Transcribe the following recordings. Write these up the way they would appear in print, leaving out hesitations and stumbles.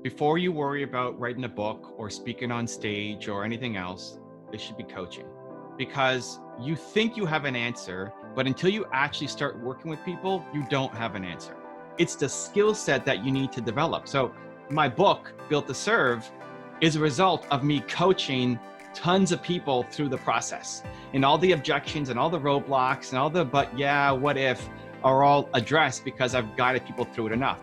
before you worry about writing a book or speaking on stage or anything else, it should be coaching. Because you think you have an answer, but until you actually start working with people, you don't have an answer. It's the skill set that you need to develop. So my book, Built to Serve, is a result of me coaching tons of people through the process. And all the objections and all the roadblocks and all the but yeah, what if are all addressed because I've guided people through it enough.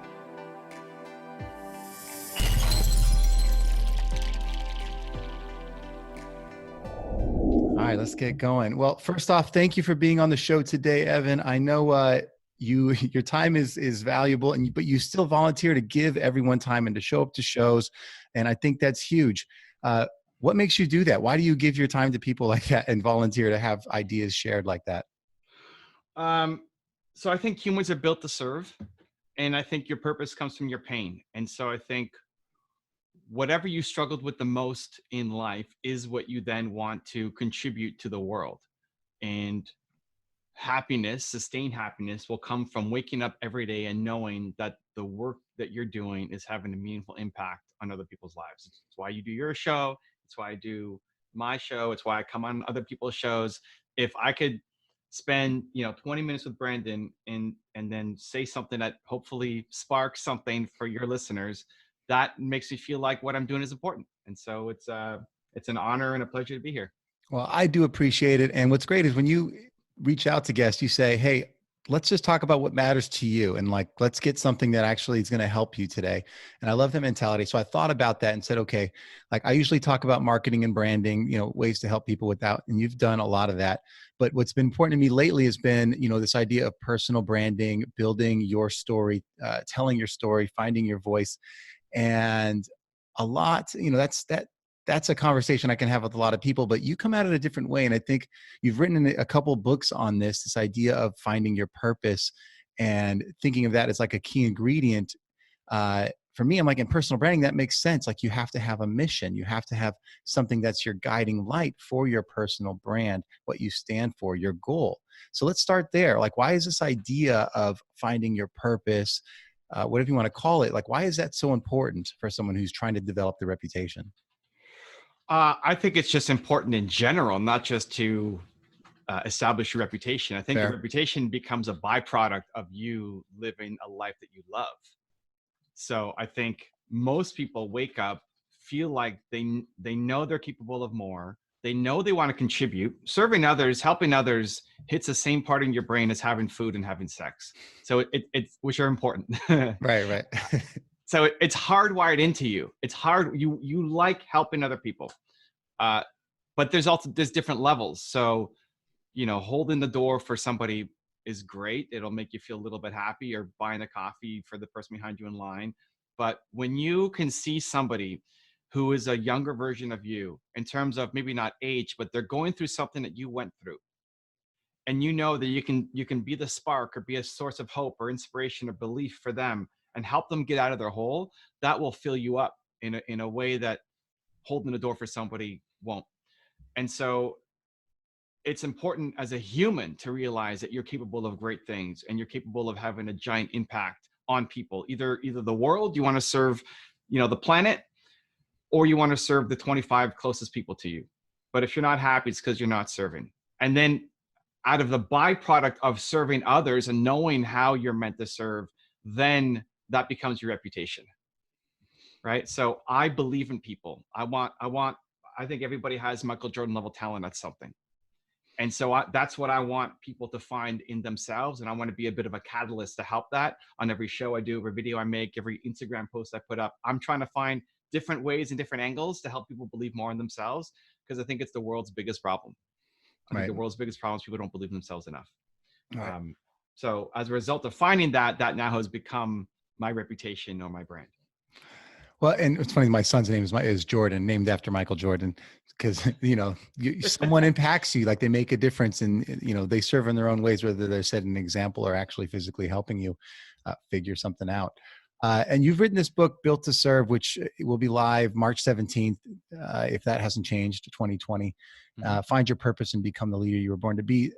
All right, let's get going. Well, first off, thank you for being on the show today, Evan. I know your time is valuable, but you still volunteer to give everyone time and to show up to shows, and I think that's huge. What makes you do that? Why do you give your time to people like that and volunteer to have ideas shared like that? So I think humans are built to serve, and I think your purpose comes from your pain. And so I think whatever you struggled with the most in life is what you then want to contribute to the world. And happiness, sustained happiness, will come from waking up every day and knowing that the work that you're doing is having a meaningful impact on other people's lives. It's why you do your show. It's why I do my show. It's why I come on other people's shows. If I could spend 20 minutes with Brandon and then say something that hopefully sparks something for your listeners, that makes me feel like what I'm doing is important. And so it's an honor and a pleasure to be here. Well, I do appreciate it. And what's great is when you reach out to guests, you say, hey, let's just talk about what matters to you. And like, let's get something that actually is going to help you today. And I love that mentality. So I thought about that and said, okay, like I usually talk about marketing and branding, ways to help people without, and you've done a lot of that. But what's been important to me lately has been, this idea of personal branding, building your story, telling your story, finding your voice. And a lot, that's a conversation I can have with a lot of people, but you come at it a different way. And I think you've written a couple books on this idea of finding your purpose and thinking of that as like a key ingredient. For me, I'm like, in personal branding, that makes sense. Like you have to have a mission. You have to have something that's your guiding light for your personal brand, what you stand for, your goal. So let's start there. Like, why is this idea of finding your purpose, whatever you want to call it, like, why is that so important for someone who's trying to develop their reputation? I think it's just important in general, not just to establish your reputation. I think Fair. your reputation becomes a byproduct of you living a life that you love. So I think most people wake up, feel like they know they're capable of more. They know they want to contribute. Serving others, helping others hits the same part in your brain as having food and having sex. So it's which are important. Right. So it's hardwired into you. It's hard. You like helping other people, but there's different levels. So holding the door for somebody is great. It'll make you feel a little bit happy, or buying a coffee for the person behind you in line. But when you can see somebody who is a younger version of you, in terms of maybe not age, but they're going through something that you went through, and that you can be the spark or be a source of hope or inspiration or belief for them and help them get out of their hole, that will fill you up in a way that holding the door for somebody won't. And so it's important as a human to realize that you're capable of great things and you're capable of having a giant impact on people, either the world, you want to serve, the planet, or you want to serve the 25 closest people to you. But if you're not happy, it's because you're not serving. And then out of the byproduct of serving others and knowing how you're meant to serve, then that becomes your reputation. Right. So I believe in people. I think everybody has Michael Jordan level talent at something. And so that's what I want people to find in themselves. And I want to be a bit of a catalyst to help that on every show I do, every video I make, every Instagram post I put up. I'm trying to find different ways and different angles to help people believe more in themselves, because I think it's the world's biggest problem. I think the world's biggest problem is people don't believe in themselves enough. Right. So as a result of finding that now has become my reputation or my brand. Well, and it's funny, my son's name is Jordan, named after Michael Jordan, because, someone impacts you, like they make a difference, and, they serve in their own ways, whether they're setting an example or actually physically helping you figure something out. And you've written this book, Built to Serve, which will be live March 17th, if that hasn't changed, to 2020. Find your purpose and become the leader you were born to be.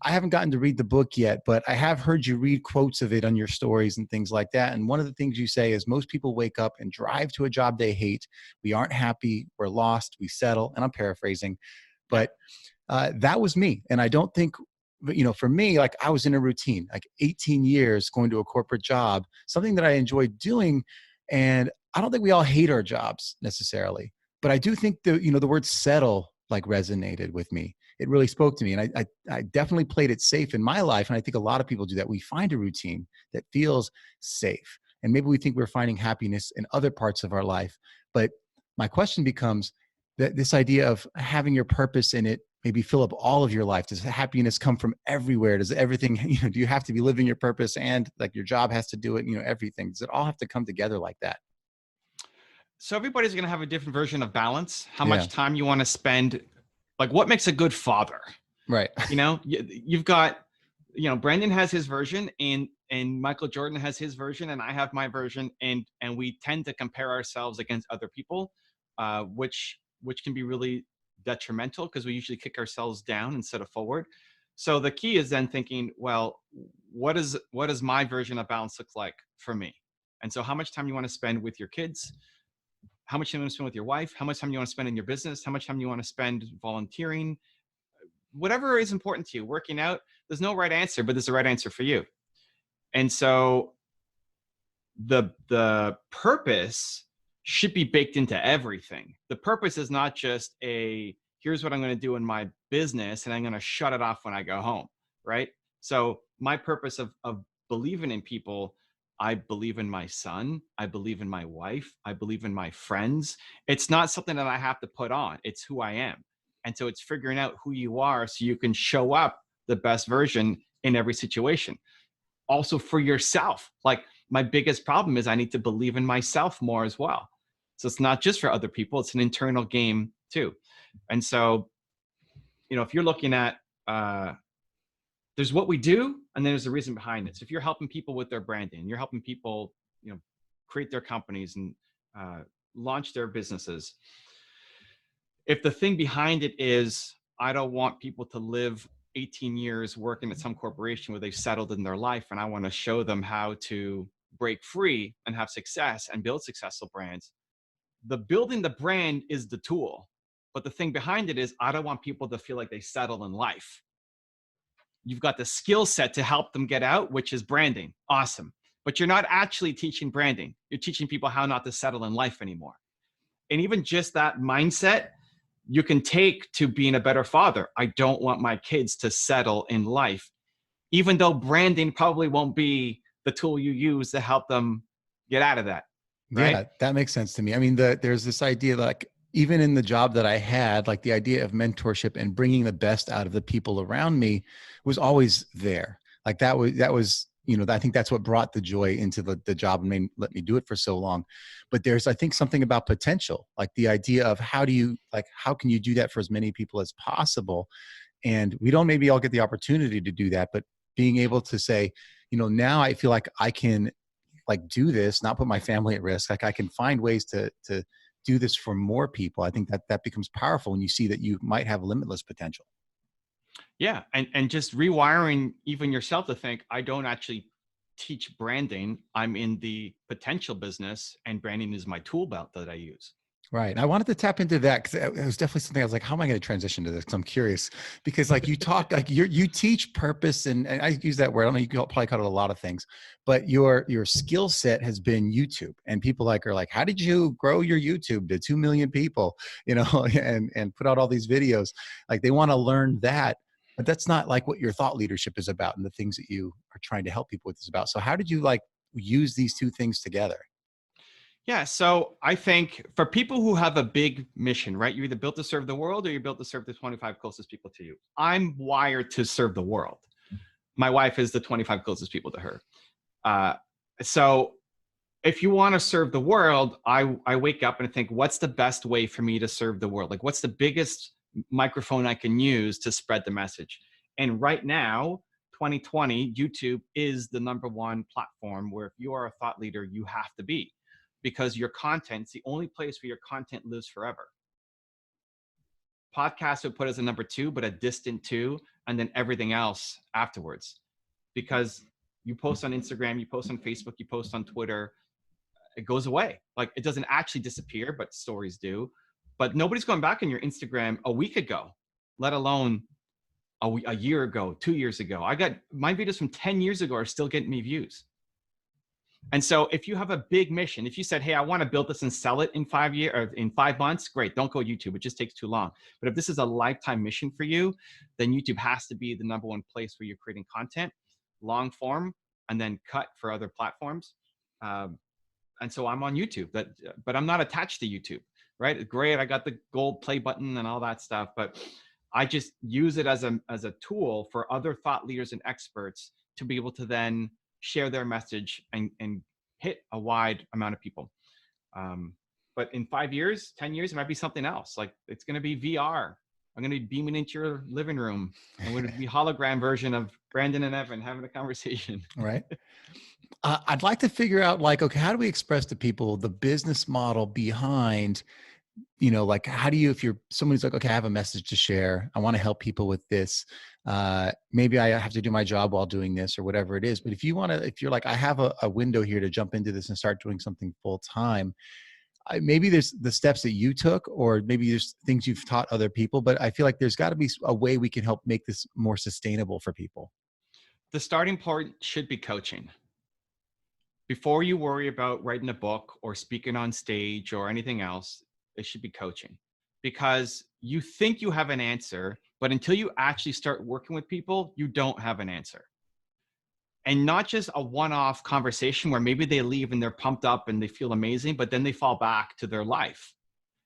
I haven't gotten to read the book yet, but I have heard you read quotes of it on your stories and things like that. And one of the things you say is most people wake up and drive to a job they hate. We aren't happy. We're lost. We settle. And I'm paraphrasing, Yeah. but that was me. And I don't think, you know, for me, like I was in a routine, like 18 years going to a corporate job, something that I enjoyed doing. And I don't think we all hate our jobs necessarily, but I do think the, you know, the word settle like resonated with me. It really spoke to me. And I definitely played it safe in my life. And I think a lot of people do that. We find a routine that feels safe. And maybe we think we're finding happiness in other parts of our life. But my question becomes that this idea of having your purpose in it maybe fill up all of your life. Does happiness come from everywhere? Does everything, you know, do you have to be living your purpose and like your job has to do it, you know, everything? Does it all have to come together like that? So everybody's going to have a different version of balance. How Yeah. much time you want to spend, like what makes a good father? Right. You know, you've got, you know, Brandon has his version, and Michael Jordan has his version, and I have my version, and we tend to compare ourselves against other people, which can be really detrimental because we usually kick ourselves down instead of forward. So the key is then thinking, well, what does my version of balance look like for me? And so how much time you want to spend with your kids, how much time you want to spend with your wife, how much time you want to spend in your business, how much time you want to spend volunteering, whatever is important to you, working out. There's no right answer, but there's a right answer for you. And so the purpose should be baked into everything. The purpose is not just a here's what I'm going to do in my business and I'm going to shut it off when I go home, right? So my purpose of believing in people, I believe in my son, I believe in my wife, I believe in my friends. It's not something that I have to put on. It's who I am. And so it's figuring out who you are so you can show up the best version in every situation. Also for yourself. Like my biggest problem is I need to believe in myself more as well. So it's not just for other people, it's an internal game too. And so, you know, if you're looking at, there's what we do, and then there's the reason behind it. So if you're helping people with their branding, you're helping people, you know, create their companies and uh, launch their businesses. If the thing behind it is, I don't want people to live 18 years working at some corporation where they've settled in their life, and I want to show them how to break free and have success and build successful brands. The building the brand is the tool, but the thing behind it is, I don't want people to feel like they settle in life. You've got the skill set to help them get out, which is branding. Awesome. But you're not actually teaching branding. You're teaching people how not to settle in life anymore. And even just that mindset, you can take to being a better father. I don't want my kids to settle in life, even though branding probably won't be the tool you use to help them get out of that. Right? Yeah, that makes sense to me. I mean, there's this idea like even in the job that I had, like the idea of mentorship and bringing the best out of the people around me was always there. Like that was, you know, I think that's what brought the joy into the job and made, let me do it for so long. But there's, I think, something about potential, like the idea of how do you, like, how can you do that for as many people as possible? And we don't maybe all get the opportunity to do that, but being able to say, you know, now I feel like I can like do this, not put my family at risk. Like I can find ways to do this for more people. I think that that becomes powerful when you see that you might have limitless potential. Yeah. And just rewiring even yourself to think, I don't actually teach branding. I'm in the potential business, and branding is my tool belt that I use. Right. And I wanted to tap into that because it was definitely something I was like, how am I going to transition to this? Because I'm curious. Because like you talk, like you teach purpose, and I use that word. I don't know, you can probably call it a lot of things, but your skill set has been YouTube. And people like are like, how did you grow your YouTube to 2 million people, you know, and put out all these videos? Like they want to learn that, but that's not like what your thought leadership is about and the things that you are trying to help people with is about. So how did you like use these two things together? Yeah. So I think for people who have a big mission, right? You're either built to serve the world or you're built to serve the 25 closest people to you. I'm wired to serve the world. My wife is the 25 closest people to her. Uh, so if you want to serve the world, I wake up and think, what's the best way for me to serve the world? Like, what's the biggest microphone I can use to spread the message? And right now, 2020, YouTube is the number one platform where if you are a thought leader, you have to be, because your content's the only place where your content lives forever. Podcasts would put as a number two, but a distant two. and then everything else afterwards. Because you post on Instagram, you post on Facebook, you post on Twitter, it goes away. Like, it doesn't actually disappear, but stories do. But nobody's going back on your Instagram a week ago, let alone a year ago, 2 years ago. I got my videos from 10 years ago are still getting me views. And so if you have a big mission, if you said, hey, I want to build this and sell it in 5 years or in 5 months, great. Don't go YouTube. It just takes too long. But if this is a lifetime mission for you, then YouTube has to be the #1 place where you're creating content, long form, and then cut for other platforms. And so I'm on YouTube, but I'm not attached to YouTube, right? Great. I got the gold play button and all that stuff, but I just use it as a tool for other thought leaders and experts to be able to then share their message and hit a wide amount of people. But in 5 years, 10 years, it might be something else. Like, it's going to be VR. I'm going to be beaming into your living room, and we're going to be hologram version of Brandon and Evan having a conversation. Right. I'd like to figure out, like, okay, how do we express to people the business model behind, like, how do you, if you're somebody's like, okay, I have a message to share, I want to help people with this. Maybe I have to do my job while doing this or whatever it is. But if you're like, I have a window here to jump into this and start doing something full time, maybe there's the steps that you took, or maybe there's things you've taught other people, but I feel like there's got to be a way we can help make this more sustainable for people. The starting point should be coaching. Before you worry about writing a book or speaking on stage or anything else, it should be coaching, because you think you have an answer, but until you actually start working with people, you don't have an answer. And not just a one-off conversation where maybe they leave and they're pumped up and they feel amazing, but then they fall back to their life.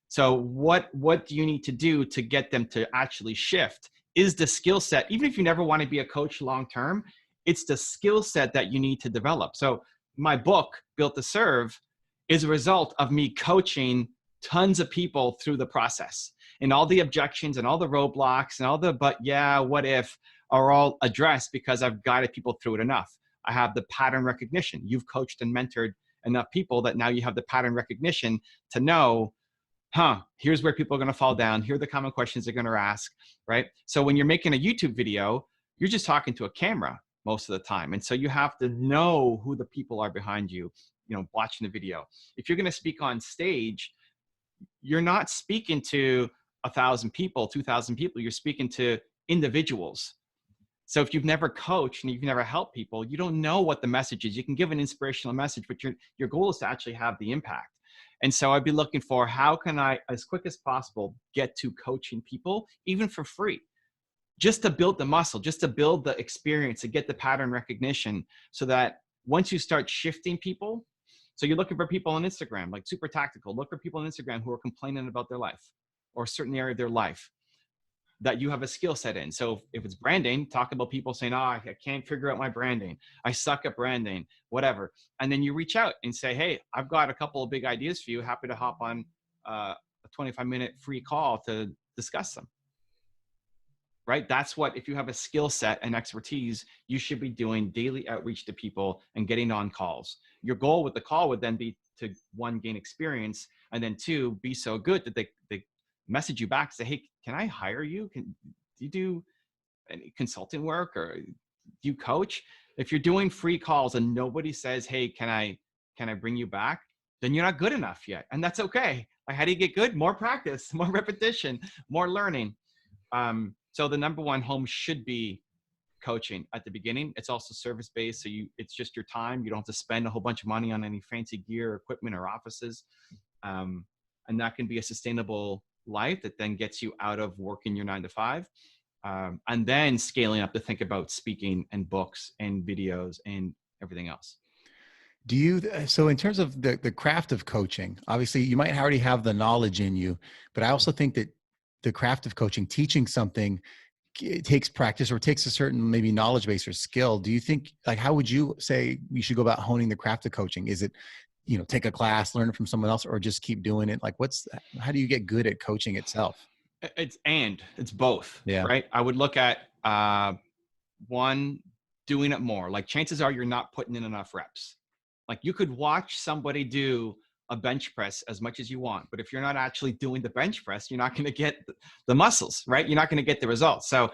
So what do you need to do to get them to actually shift? Is the skill set, even if you never want to be a coach long-term, it's the skill set that you need to develop. So my book, Built to Serve, is a result of me coaching tons of people through the process, and all the objections and all the roadblocks and all the, but yeah, what if, are all addressed because I've guided people through it enough. I have the pattern recognition. You've coached and mentored enough people that now you have the pattern recognition to know, here's where people are going to fall down. Here are the common questions they're going to ask, right? So when you're making a YouTube video, you're just talking to a camera most of the time. And so you have to know who the people are behind you, watching the video. If you're going to speak on stage, you're not speaking to 1,000 people, 2,000 people, you're speaking to individuals. So if you've never coached and you've never helped people, you don't know what the message is. You can give an inspirational message, but your goal is to actually have the impact. And so I'd be looking for, how can I, as quick as possible, get to coaching people, even for free, just to build the muscle, just to build the experience, to get the pattern recognition, so that once you start shifting people, so you're looking for people on Instagram, like super tactical, look for people on Instagram who are complaining about their life or a certain area of their life that you have a skill set in. So if it's branding, talk about people saying, I can't figure out my branding. I suck at branding, whatever. And then you reach out and say, hey, I've got a couple of big ideas for you. Happy to hop on a 25-minute free call to discuss them. Right? That's what, if you have a skill set and expertise, you should be doing daily outreach to people and getting on calls. Your goal with the call would then be to, 1, gain experience, and then 2, be so good that they message you back, say, hey, can I hire you? Do you do any consulting work, or do you coach? If you're doing free calls and nobody says, hey, can I bring you back? Then you're not good enough yet. And that's okay. Like, how do you get good? More practice, more repetition, more learning. So the #1 home should be coaching at the beginning. It's also service-based. So it's just your time. You don't have to spend a whole bunch of money on any fancy gear, equipment, or offices. And that can be a sustainable life that then gets you out of working your 9 to 5. And then scaling up to think about speaking and books and videos and everything else. So in terms of the craft of coaching, obviously you might already have the knowledge in you, but I also think that the craft of coaching, teaching something, it takes practice, or it takes a certain maybe knowledge base or skill. Do you think, like, how would you say we should go about honing the craft of coaching? Is it, take a class, learn it from someone else, or just keep doing it? Like, how do you get good at coaching itself? It's both, Yeah. right? I would look at, 1, doing it more. Like, chances are you're not putting in enough reps. Like, you could watch somebody do a bench press as much as you want, but if you're not actually doing the bench press, you're not going to get the muscles, right? You're not going to get the results. So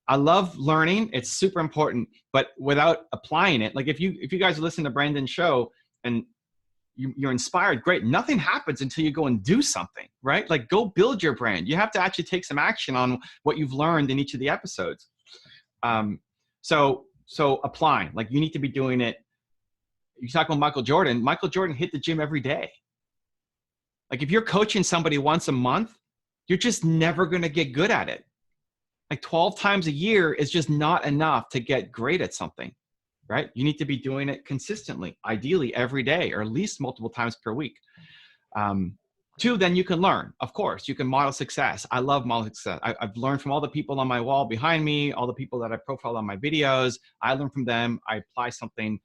I love learning. It's super important, but without applying it, like if you guys listen to Brandon's show and you're inspired, great. Nothing happens until you go and do something, right? Like go build your brand. You have to actually take some action on what you've learned in each of the episodes. So applying, like you need to be doing it. You talk about Michael Jordan. Michael Jordan hit the gym every day. Like if you're coaching somebody once a month, you're just never going to get good at it. Like 12 times a year is just not enough to get great at something, right? You need to be doing it consistently, ideally every day, or at least multiple times per week. Two, then you can learn. Of course, you can model success. I love modeling success. I've learned from all the people on my wall behind me, all the people that I profile on my videos. I learn from them. I apply something.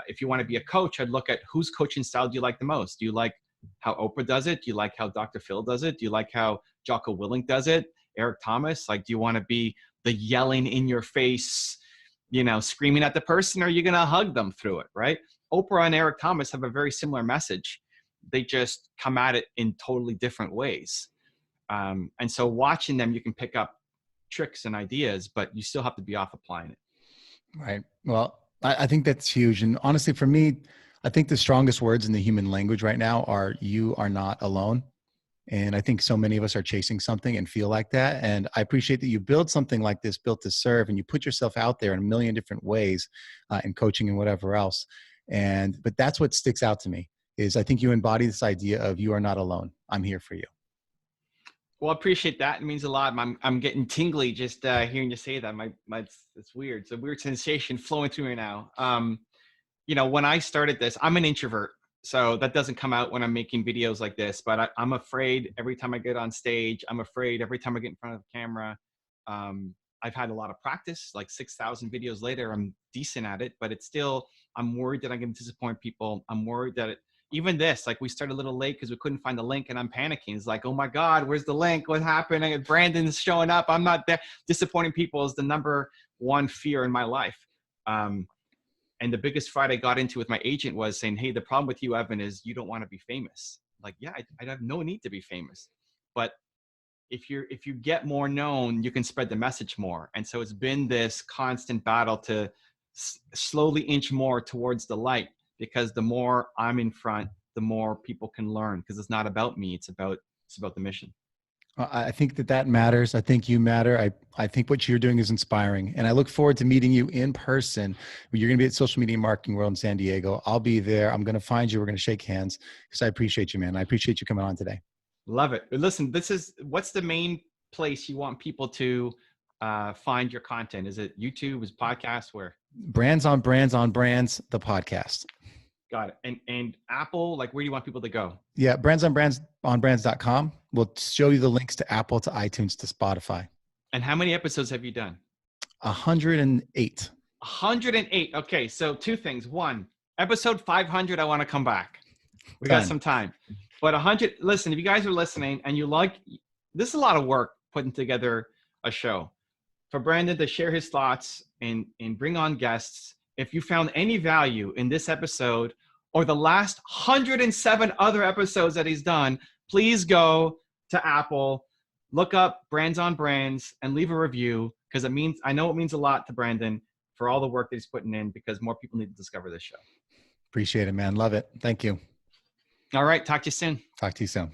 If you want to be a coach, I'd look at whose coaching style do you like the most? Do you like how Oprah does it? Do you like how Dr. Phil does it? Do you like how Jocko Willink does it? Eric Thomas? Like, do you want to be the yelling in your face, screaming at the person, or are you going to hug them through it, right? Oprah and Eric Thomas have a very similar message. They just come at it in totally different ways. And so watching them, you can pick up tricks and ideas, but you still have to be off applying it. Right. Well, I think that's huge. And honestly, for me, I think the strongest words in the human language right now are "you are not alone." And I think so many of us are chasing something and feel like that. And I appreciate that you build something like this, built to serve, and you put yourself out there in a million different ways in coaching and whatever else. But that's what sticks out to me is I think you embody this idea of you are not alone. I'm here for you. Well, I appreciate that. It means a lot. I'm getting tingly just hearing you say that. It's weird. It's a weird sensation flowing through me now. When I started this, I'm an introvert. So that doesn't come out when I'm making videos like this, but I'm afraid every time I get on stage. I'm afraid every time I get in front of the camera. I've had a lot of practice, like 6,000 videos later, I'm decent at it, but it's still, I'm worried that I'm going to disappoint people. I'm worried that even this, like we started a little late because we couldn't find the link and I'm panicking. It's like, oh my God, where's the link? What happened? Brandon's showing up. I'm not there. Disappointing people is the number one fear in my life. And the biggest fight I got into with my agent was saying, hey, the problem with you, Evan, is you don't want to be famous. Like, yeah, I have no need to be famous. But if you get more known, you can spread the message more. And so it's been this constant battle to slowly inch more towards the light, because the more I'm in front, the more people can learn, because it's not about me. It's about the mission. I think that matters. I think you matter. I think what you're doing is inspiring. And I look forward to meeting you in person. You're going to be at Social Media Marketing World in San Diego. I'll be there. I'm going to find you. We're going to shake hands because I appreciate you, man. I appreciate you coming on today. Love it. Listen, what's the main place you want people to find your content? Is it YouTube? Is podcast? Where? Brands on Brands on Brands, the podcast. Got it. And Apple, like where do you want people to go? Yeah. brands.com. We'll show you the links to Apple, to iTunes, to Spotify. And how many episodes have you done? 108. 108. Okay. So two things. One, episode 500, I want to come back. We got some time. But 100, listen, if you guys are listening and you like, this is a lot of work putting together a show. For Brandon to share his thoughts and bring on guests. If you found any value in this episode or the last 107 other episodes that he's done, please go to Apple, look up Brands on Brands, and leave a review, because I know it means a lot to Brandon for all the work that he's putting in, because more people need to discover this show. Appreciate it, man. Love it. Thank you. All right. Talk to you soon. Talk to you soon.